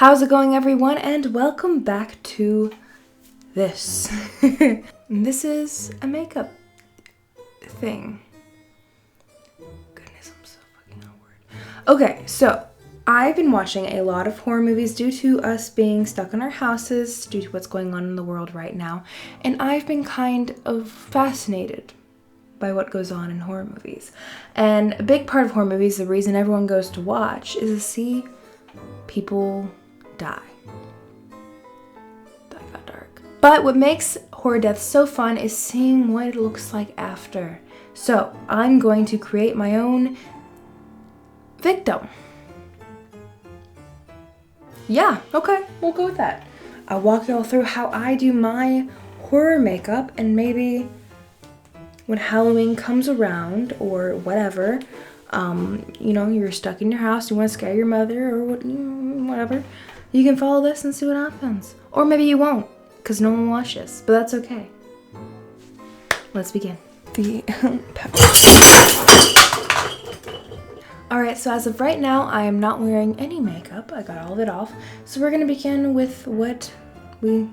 How's it going, everyone, and welcome back to this. This is a makeup thing. Goodness, I'm so fucking awkward. Okay, so I've been watching a lot of horror movies due to us being stuck in our houses, due to what's going on in the world right now, and I've been kind of fascinated by what goes on in horror movies. And a big part of horror movies, the reason everyone goes to watch, is to see people die. That got dark. But what makes horror deaths so fun is seeing what it looks like after. So I'm going to create my own victim. Yeah, okay, we'll go with that. I'll walk y'all through how I do my horror makeup, and maybe when Halloween comes around or whatever, you're stuck in your house, you want to scare your mother or whatever, you can follow this and see what happens. Or maybe you won't, because no one watches, but that's okay. Let's begin. Alright, so as of right now, I am not wearing any makeup. I got all of it off. So we're going to begin with what we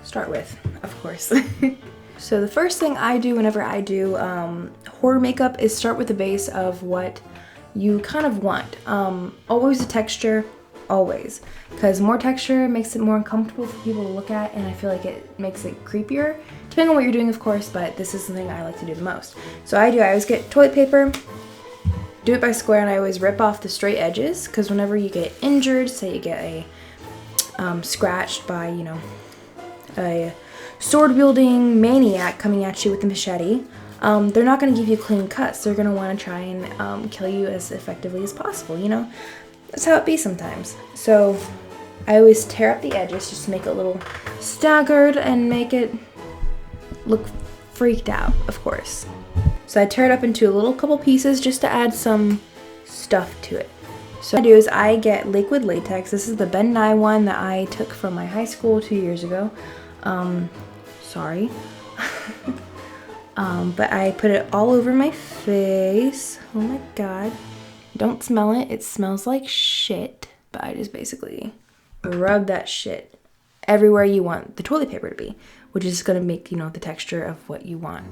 start with, of course. So the first thing I do whenever I do horror makeup is start with the base of what you kind of want. Always the texture, always. Because more texture makes it more uncomfortable for people to look at, and I feel like it makes it creepier. Depending on what you're doing, of course, but this is the thing I like to do the most. So I always get toilet paper, do it by square, and I always rip off the straight edges, because whenever you get injured, say you get a scratched by, a sword-wielding maniac coming at you with a machete, they're not going to give you clean cuts. They're going to want to try and kill you as effectively as possible, That's how it be sometimes. So I always tear up the edges just to make it a little staggered and make it look freaked out, of course. So I tear it up into a little couple pieces just to add some stuff to it. So what I do is I get liquid latex. This is the Ben Nye one that I took from my high school 2 years ago. Sorry. But I put it all over my face. Oh my god. Don't smell it. It smells like shit. But I just basically rub that shit everywhere you want the toilet paper to be, which is going to make, the texture of what you want.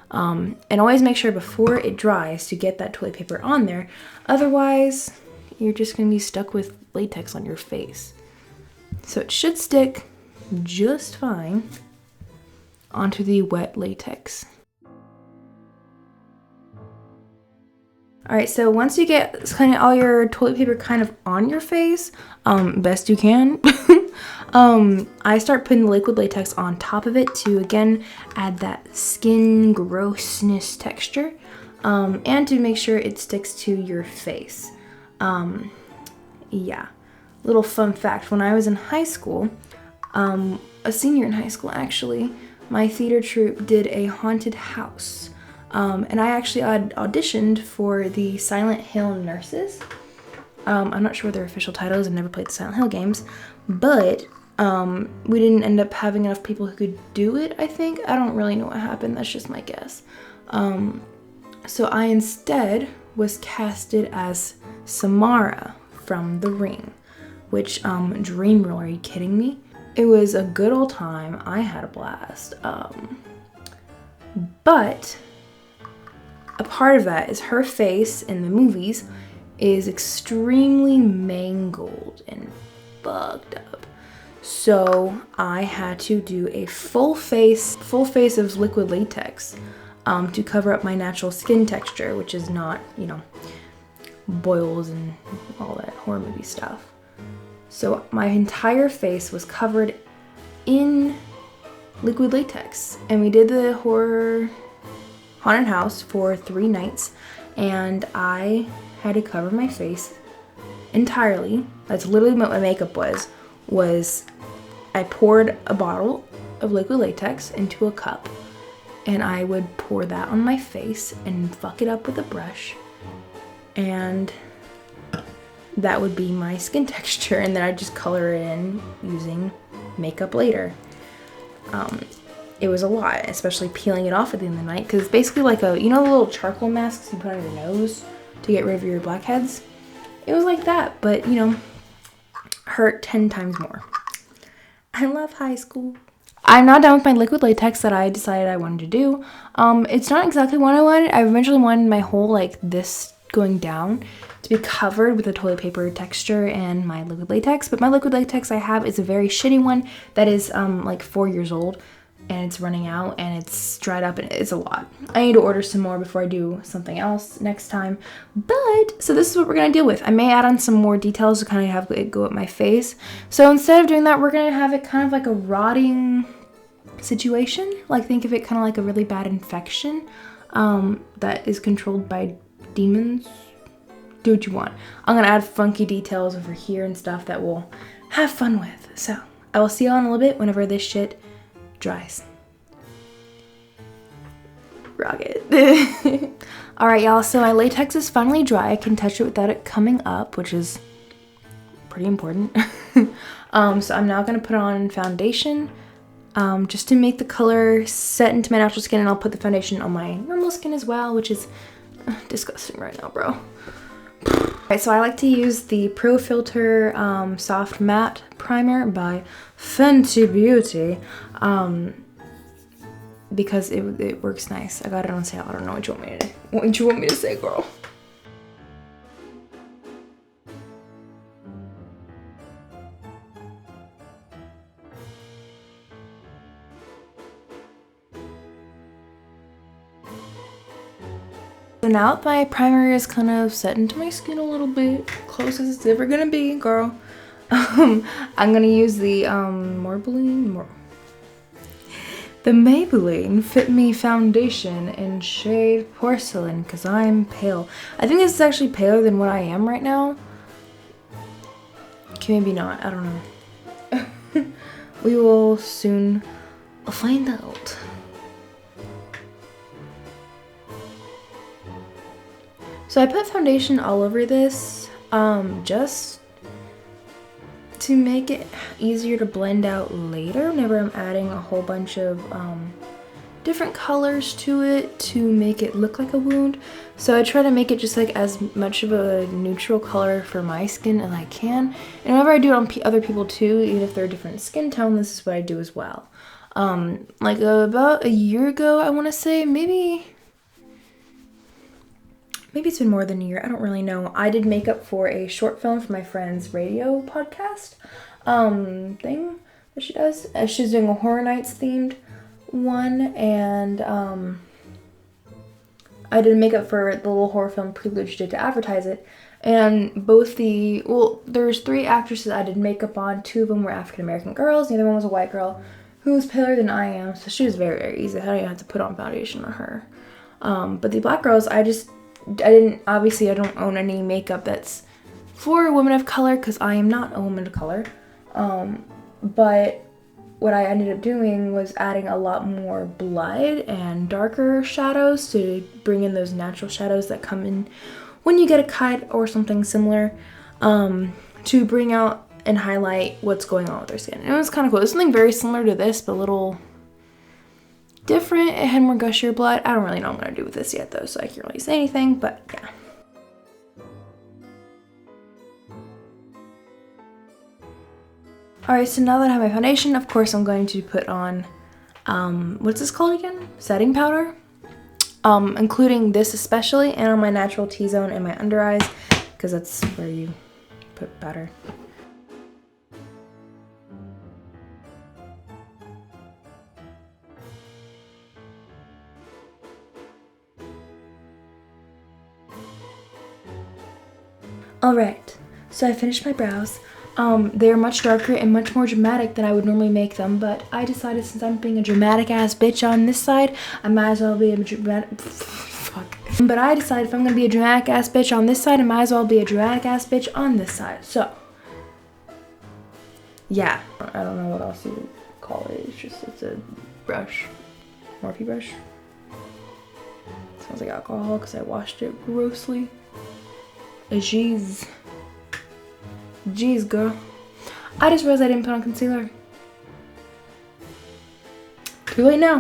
And always make sure before it dries to get that toilet paper on there. Otherwise, you're just going to be stuck with latex on your face. So it should stick just fine onto the wet latex. Alright, so once you get kind of all your toilet paper kind of on your face, best you can, I start putting the liquid latex on top of it to, again, add that skin grossness texture, and to make sure it sticks to your face. Yeah. Little fun fact, when I was in high school, a senior in high school actually, my theater troupe did a haunted house. And I actually auditioned for the Silent Hill Nurses. I'm not sure what their official title is. I've never played the Silent Hill games. But we didn't end up having enough people who could do it, I think. I don't really know what happened. That's just my guess. So I instead was casted as Samara from The Ring. Which, dream role, are you kidding me? It was a good old time. I had a blast. But a part of that is her face in the movies is extremely mangled and fucked up. So I had to do a full face of liquid latex to cover up my natural skin texture, which is not, boils and all that horror movie stuff. So my entire face was covered in liquid latex, and we did the horror haunted house for 3 nights, and I had to cover my face entirely. That's literally what my makeup was I poured a bottle of liquid latex into a cup, and I would pour that on my face and fuck it up with a brush, and that would be my skin texture, and then I'd just color it in using makeup later. It was a lot, especially peeling it off at the end of the night, because it's basically like the little charcoal masks you put on your nose to get rid of your blackheads? It was like that, but hurt 10 times more. I love high school. I'm not done with my liquid latex that I decided I wanted to do. It's not exactly what I wanted. I eventually wanted my whole, like, this going down to be covered with a toilet paper texture and my liquid latex. But my liquid latex I have is a very shitty one that is, like, 4 years old. And it's running out and it's dried up and it's a lot. I need to order some more before I do something else next time. But, so this is what we're going to deal with. I may add on some more details to kind of have it go up my face. So instead of doing that, we're going to have it kind of like a rotting situation. Like, think of it kind of like a really bad infection that is controlled by demons. Do what you want. I'm going to add funky details over here and stuff that we'll have fun with. So, I will see you all in a little bit whenever this shit dries. Rocket. Alright, y'all, so my latex is finally dry. I can touch it without it coming up, which is pretty important. So I'm now going to put on foundation just to make the color set into my natural skin, and I'll put the foundation on my normal skin as well, which is disgusting right now, bro. Alright, so I like to use the Pro Filter Soft Matte Primer by Fenty Beauty because it works nice. I got it on sale. I don't know what you want me to say, girl. So now that my primer is kind of set into my skin a little bit, close as it's ever gonna be, girl, I'm gonna use the Maybelline Fit Me foundation in shade Porcelain because I'm pale. I think this is actually paler than what I am right now. Okay, maybe not. I don't know. We will soon find out. So I put foundation all over this just to make it easier to blend out later whenever I'm adding a whole bunch of different colors to it to make it look like a wound. So I try to make it just like as much of a neutral color for my skin as I can. And whenever I do it on other people too, even if they're a different skin tone, this is what I do as well. Like about a year ago, I want to say, maybe it's been more than a year, I don't really know. I did makeup for a short film for my friend's radio podcast thing that she does. She's doing a Horror Nights themed one, and I did makeup for the little horror film prelude she did to advertise it. And both there's 3 actresses I did makeup on. 2 of them were African American girls, the other one was a white girl who was paler than I am, so she was very, very easy. I didn't even have to put on foundation on her. But the black girls, I don't own any makeup that's for women of color because I am not a woman of color. But what I ended up doing was adding a lot more blood and darker shadows to bring in those natural shadows that come in when you get a cut or something similar, to bring out and highlight what's going on with their skin. And it was kind of cool. It was something very similar to this, but a little different. It had more gushier blood. I don't really know what I'm going to do with this yet though, so I can't really say anything, but yeah. Alright, so now that I have my foundation, of course I'm going to put on, what's this called again? Setting powder. Including this especially, and on my natural T-zone and my under eyes, because that's where you put powder. Alright, so I finished my brows. They're much darker and much more dramatic than I would normally make them, but I decided since I'm being a dramatic ass bitch on this side, I might as well be a dramatic fuck. But I decided if I'm gonna be a dramatic ass bitch on this side, I might as well be a dramatic ass bitch on this side. So yeah, I don't know what else you would call it. It's a brush, Morphe brush. Smells like alcohol because I washed it grossly. Jeez, girl. I just realized I didn't put on concealer. Too late now.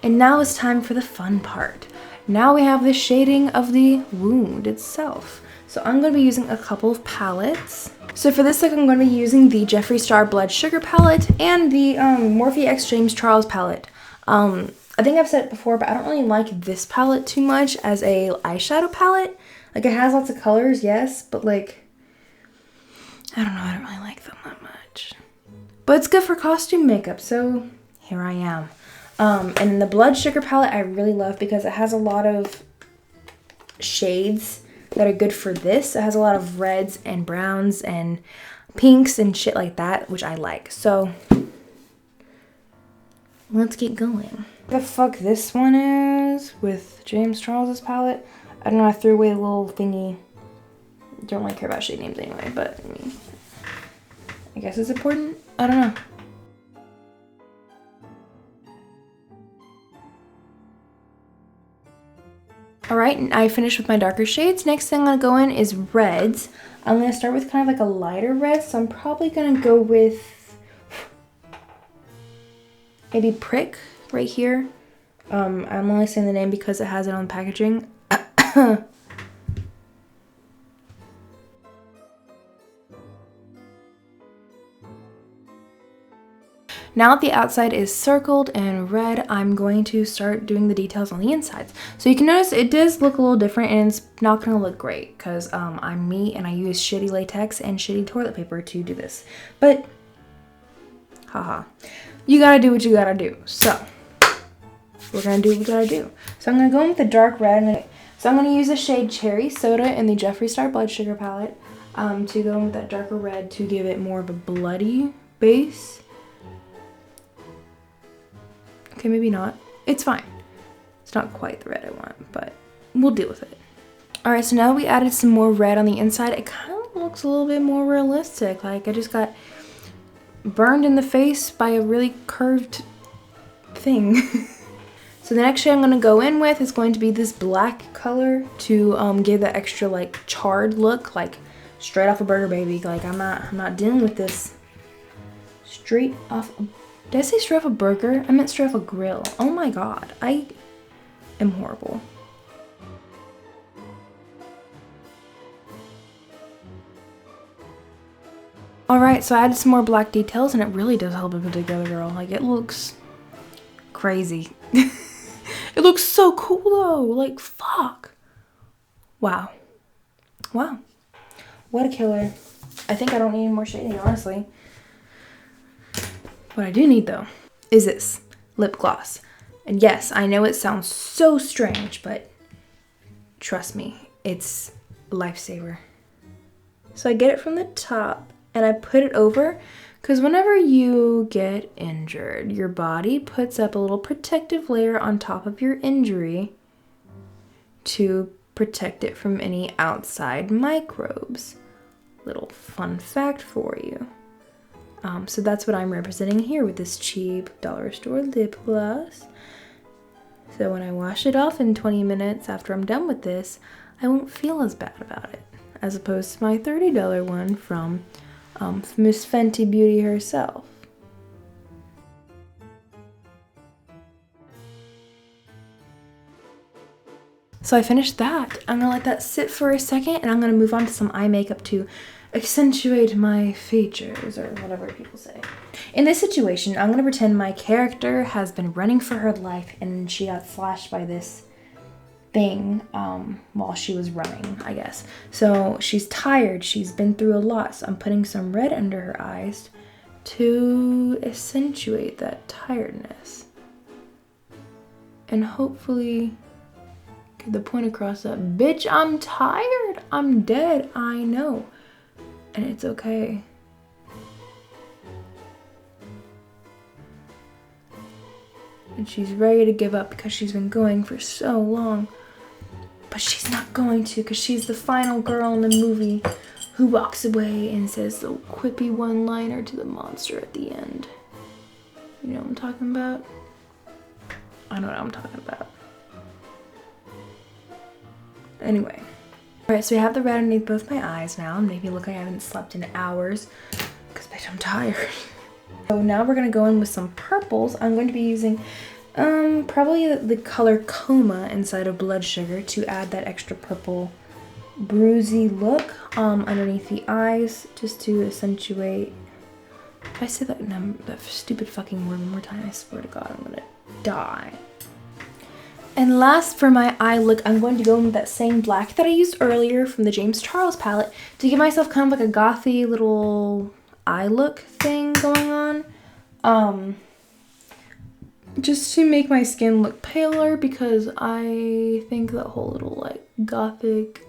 And now it's time for the fun part. Now we have the shading of the wound itself. So I'm going to be using a couple of palettes. So for this look, I'm going to be using the Jeffree Star Blood Sugar palette and the Morphe X James Charles palette. I think I've said it before, but I don't really like this palette too much as a eyeshadow palette. Like, it has lots of colors, yes, but like, I don't know, I don't really like them that much. But it's good for costume makeup, so here I am. And the Blood Sugar palette I really love because it has a lot of shades that are good for this. It has a lot of reds and browns and pinks and shit like that, which I like. So let's get going. The fuck this one is with James Charles's palette. I don't know, I threw away the little thingy. Don't really care about shade names anyway, but I mean, I guess it's important. I don't know. Alright, and I finished with my darker shades. Next thing I'm going to go in is reds. I'm going to start with kind of like a lighter red, so I'm probably going to go with maybe Prick right here. I'm only saying the name because it has it on the packaging. Now that the outside is circled and red, I'm going to start doing the details on the insides. So you can notice it does look a little different, and it's not going to look great because I'm me and I use shitty latex and shitty toilet paper to do this. But, haha, you gotta do what you gotta do. So, we're gonna do what we gotta do. So I'm gonna go in with the dark red. So I'm gonna use the shade Cherry Soda in the Jeffree Star Blood Sugar palette to go in with that darker red to give it more of a bloody base. Okay, maybe not. It's fine. It's not quite the red I want, but we'll deal with it. Alright, so now that we added some more red on the inside, it kind of looks a little bit more realistic. Like, I just got burned in the face by a really curved thing. So the next shade I'm going to go in with is going to be this black color to give that extra, like, charred look, like straight off a burger, baby. Like, I'm not dealing with this straight off. Did I say straight off a burger? I meant straight off a grill. Oh my god, I am horrible. Alright, so I added some more black details and it really does help it put together, girl. Like, it looks crazy. It looks so cool though, like, fuck. Wow. Wow. What a killer. I think I don't need any more shading, honestly. What I do need, though, is this lip gloss. And yes, I know it sounds so strange, but trust me, it's a lifesaver. So I get it from the top, and I put it over, because whenever you get injured, your body puts up a little protective layer on top of your injury to protect it from any outside microbes. Little fun fact for you. So that's what I'm representing here with this cheap dollar store lip gloss. So when I wash it off in 20 minutes after I'm done with this, I won't feel as bad about it, as opposed to my $30 one from Miss Fenty Beauty herself. So I finished that. I'm gonna let that sit for a second, and I'm gonna move on to some eye makeup to accentuate my features, or whatever people say. In this situation, I'm gonna pretend my character has been running for her life and she got slashed by this thing while she was running, I guess. So she's tired, she's been through a lot, so I'm putting some red under her eyes to accentuate that tiredness. And hopefully get the point across that, bitch, I'm tired, I'm dead, I know. And it's okay. And she's ready to give up because she's been going for so long. But she's not going to, because she's the final girl in the movie who walks away and says the quippy one-liner to the monster at the end. You know what I'm talking about? I know what I'm talking about. Anyway. Alright, so we have the red underneath both my eyes now. Maybe look like I haven't slept in hours, because bitch, I'm tired. So now we're going to go in with some purples. I'm going to be using probably the color Coma inside of Blood Sugar to add that extra purple bruisey look underneath the eyes, just to accentuate. If I say that stupid fucking word one more time, I swear to God, I'm gonna die. And last, for my eye look, I'm going to go in with that same black that I used earlier from the James Charles palette to give myself kind of like a gothy little eye look thing going on. Just to make my skin look paler, because I think that whole little like gothic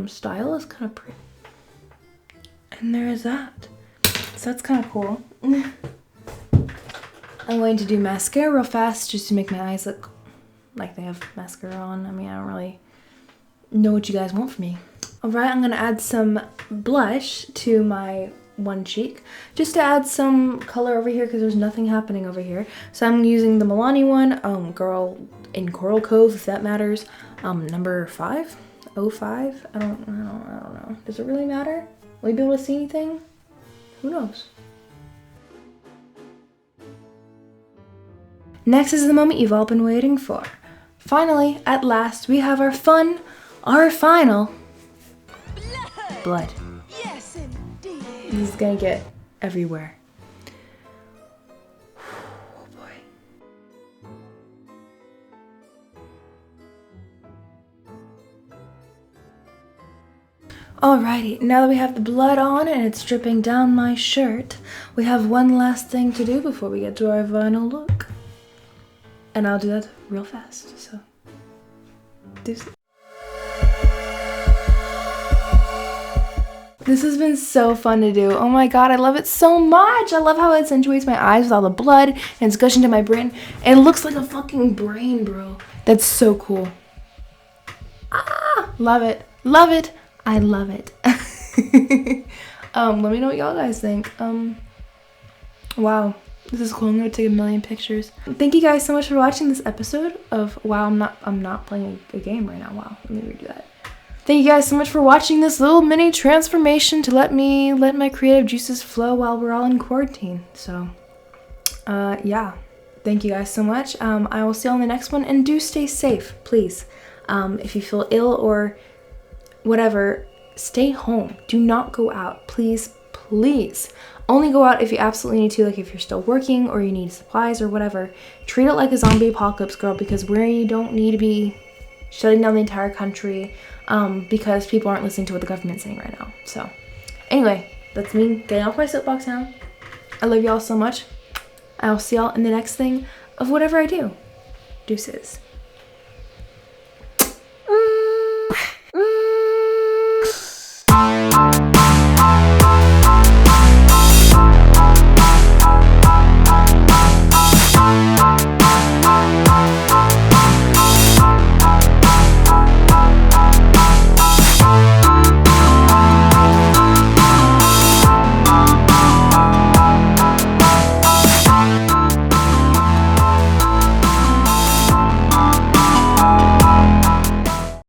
style is kind of pretty. And there is that. So that's kind of cool. I'm going to do mascara real fast just to make my eyes look like they have mascara on. I mean, I don't really know what you guys want from me. Alright, I'm going to add some blush to my one cheek just to add some color over here because there's nothing happening over here. So I'm using the Milani one, Girl in Coral Cove, if that matters. Number 505. I don't know. Does it really matter? Will you be able to see anything? Who knows? Next is the moment you've all been waiting for. Finally, at last, we have our final blood. Yes, indeed. This is gonna get everywhere. Oh boy. Alrighty, now that we have the blood on and it's dripping down my shirt, we have one last thing to do before we get to our final look. And I'll do that real fast, so this has been so fun to do. Oh my god, I love it so much. I love how it accentuates my eyes with all the blood and it's gushing to my brain. It looks like a fucking brain, bro. That's so cool. Ah, love it. Love it. I love it. Let me know what y'all guys think. Wow. This is cool. I'm gonna take a million pictures. Thank you guys so much for watching this episode of Wow, I'm not playing a game right now. Wow, let me redo that. Thank you guys so much for watching this little mini transformation to let my creative juices flow while we're all in quarantine. So, yeah. Thank you guys so much. I will see you on the next one, and do stay safe, please. If you feel ill or whatever, stay home. Do not go out, please, please. Only go out if you absolutely need to, like if you're still working or you need supplies or whatever. Treat it like a zombie apocalypse, girl, because we don't need to be shutting down the entire country because people aren't listening to what the government's saying right now. So anyway, that's me getting off my soapbox now. I love y'all so much. I'll see y'all in the next thing of whatever I do. Deuces.